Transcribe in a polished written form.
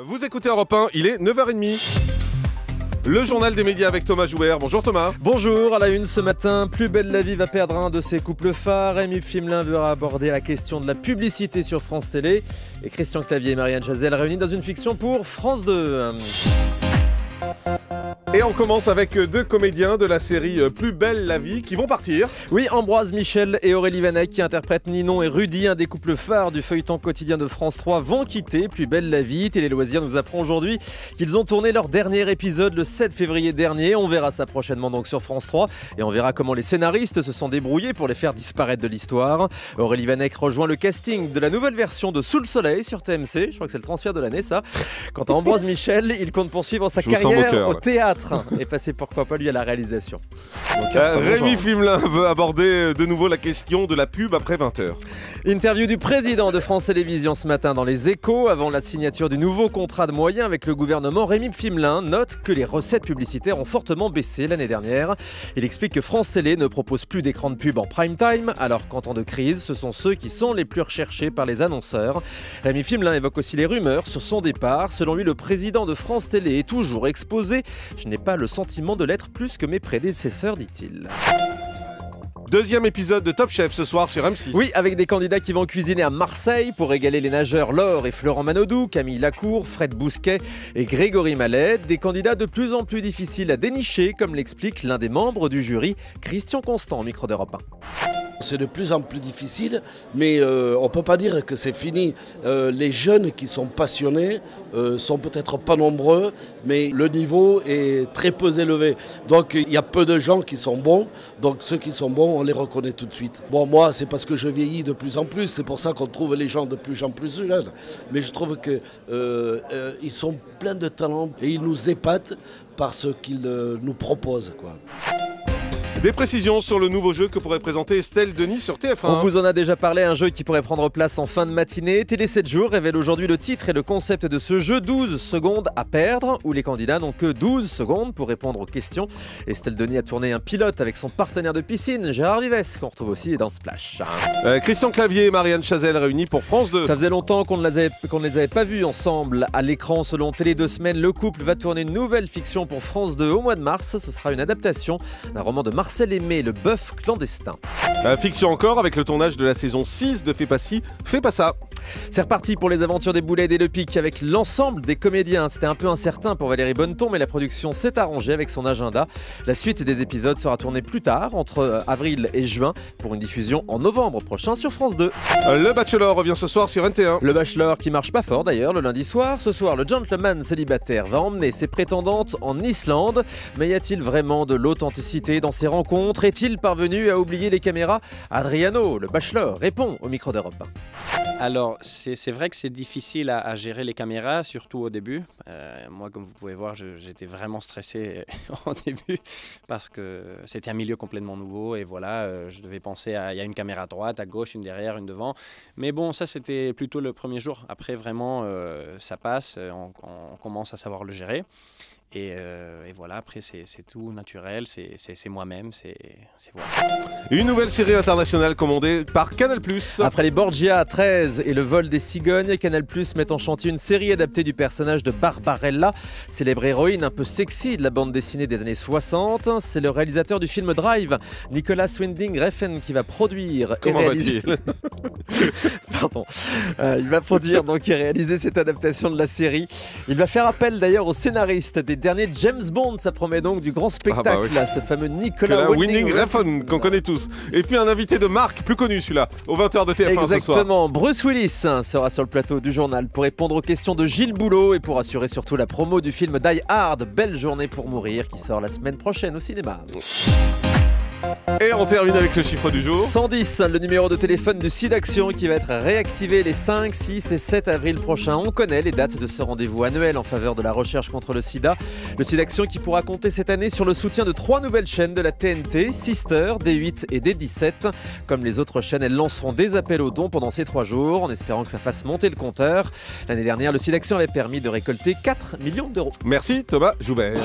Vous écoutez Europe 1, il est 9h30. Le journal des médias avec Thomas Joubert. Bonjour Thomas. Bonjour, à la une ce matin, Plus belle la vie va perdre un de ses couples phares. Rémi Fimelin veut aborder la question de la publicité sur France Télé. Et Christian Clavier et Marianne Chazelle réunis dans une fiction pour France 2. Et on commence avec deux comédiens de la série Plus belle la vie qui vont partir. Oui, Ambroise Michel et Aurélie Vanek qui interprètent Ninon et Rudy, un des couples phares du feuilleton quotidien de France 3, vont quitter Plus belle la vie. Télé Loisirs nous apprend aujourd'hui qu'ils ont tourné leur dernier épisode le 7 février dernier. On verra ça prochainement donc sur France 3 et on verra comment les scénaristes se sont débrouillés pour les faire disparaître de l'histoire. Aurélie Vanek rejoint le casting de la nouvelle version de Sous le soleil sur TMC. Je crois que c'est le transfert de l'année ça. Quant à Ambroise Michel, il compte poursuivre sa carrière au théâtre et passer pourquoi pas lui à la réalisation. Rémi Fimelin veut aborder de nouveau la question de la pub après 20h. Interview du président de France Télévisions ce matin dans Les Échos. Avant la signature du nouveau contrat de moyens avec le gouvernement, Rémi Fimelin note que les recettes publicitaires ont fortement baissé l'année dernière. Il explique que France Télé ne propose plus d'écran de pub en prime time, alors qu'en temps de crise, ce sont ceux qui sont les plus recherchés par les annonceurs. Rémi Fimelin évoque aussi les rumeurs sur son départ. Selon lui, le président de France Télé est toujours exposé. Je n'ai pas le sentiment de l'être plus que mes prédécesseurs, dit-il. Deuxième épisode de Top Chef ce soir sur M6. Oui, avec des candidats qui vont cuisiner à Marseille pour régaler les nageurs Laure et Florent Manodou, Camille Lacour, Fred Bousquet et Grégory Mallet. Des candidats de plus en plus difficiles à dénicher, comme l'explique l'un des membres du jury, Christian Constant, au micro d'Europe 1. C'est de plus en plus difficile, mais on ne peut pas dire que c'est fini. Les jeunes qui sont passionnés sont peut-être pas nombreux, mais le niveau est très peu élevé. Donc il y a peu de gens qui sont bons, donc ceux qui sont bons, on les reconnaît tout de suite. Bon, moi, c'est parce que je vieillis de plus en plus, c'est pour ça qu'on trouve les gens de plus en plus jeunes. Mais je trouve qu'ils sont pleins de talent et ils nous épatent par ce qu'ils nous proposent, quoi. Des précisions sur le nouveau jeu que pourrait présenter Estelle Denis sur TF1. On vous en a déjà parlé, un jeu qui pourrait prendre place en fin de matinée. Télé 7 jours révèle aujourd'hui le titre et le concept de ce jeu, 12 secondes à perdre, où les candidats n'ont que 12 secondes pour répondre aux questions. Estelle Denis a tourné un pilote avec son partenaire de piscine, Gérard Vives, qu'on retrouve aussi dans Splash. Christian Clavier et Marianne Chazelle réunis pour France 2. Ça faisait longtemps qu'on ne les avait pas vus ensemble à l'écran. Selon Télé 2 semaines, le couple va tourner une nouvelle fiction pour France 2 au mois de mars. Ce sera une adaptation d'un roman de Marcel Aimé, Le bœuf clandestin. Fiction encore avec le tournage de la saison 6 de Fais pas ci, fais pas ça. C'est reparti pour les aventures des Boulets et Le Pic avec l'ensemble des comédiens. C'était un peu incertain pour Valérie Bonneton, mais la production s'est arrangée avec son agenda. La suite des épisodes sera tournée plus tard, entre avril et juin, pour une diffusion en novembre prochain sur France 2. Le Bachelor revient ce soir sur NT1. Le Bachelor qui marche pas fort d'ailleurs le lundi soir. Ce soir, le gentleman célibataire va emmener ses prétendantes en Islande. Mais y a-t-il vraiment de l'authenticité dans ces rencontres? Est-il parvenu à oublier les caméras? Adriano, le Bachelor, répond au micro d'Europe 1. Alors, c'est vrai que c'est difficile à gérer les caméras, surtout au début. Moi, comme vous pouvez voir, j'étais vraiment stressé au début parce que c'était un milieu complètement nouveau et voilà, je devais penser à il y a une caméra à droite, à gauche, une derrière, une devant. Mais bon, ça c'était plutôt le premier jour. Après, vraiment, ça passe, on commence à savoir le gérer. Et voilà, après c'est tout naturel, c'est moi-même, c'est voilà. Une nouvelle série internationale commandée par Canal+. Après les Borgia 13 et le vol des cigognes, Canal+ met en chantier une série adaptée du personnage de Barbarella, célèbre héroïne un peu sexy de la bande dessinée des années 60. C'est le réalisateur du film Drive, Nicolas Winding Refn, qui va produire Comment et réaliser... Pardon. Il va produire donc et réaliser cette adaptation de la série. Il va faire appel d'ailleurs au scénariste des derniers James Bond. Ça promet donc du grand spectacle, oui. Ce fameux Nicolas Winding Refn qu'on connaît tous. Et puis un invité de marque, plus connu celui-là, aux 20h de TF1 ce soir. Exactement, Bruce Willis sera sur le plateau du journal pour répondre aux questions de Gilles Boulot et pour assurer surtout la promo du film Die Hard, Belle journée pour mourir, qui sort la semaine prochaine au cinéma. Et on termine avec le chiffre du jour. 110, le numéro de téléphone du SIDAction qui va être réactivé les 5, 6 et 7 avril prochains. On connaît les dates de ce rendez-vous annuel en faveur de la recherche contre le sida. Le SIDAction qui pourra compter cette année sur le soutien de 3 nouvelles chaînes de la TNT, Sister, D8 et D17. Comme les autres chaînes, elles lanceront des appels aux dons pendant ces 3 jours en espérant que ça fasse monter le compteur. L'année dernière, le SIDAction avait permis de récolter 4 millions d'euros. Merci Thomas Joubert.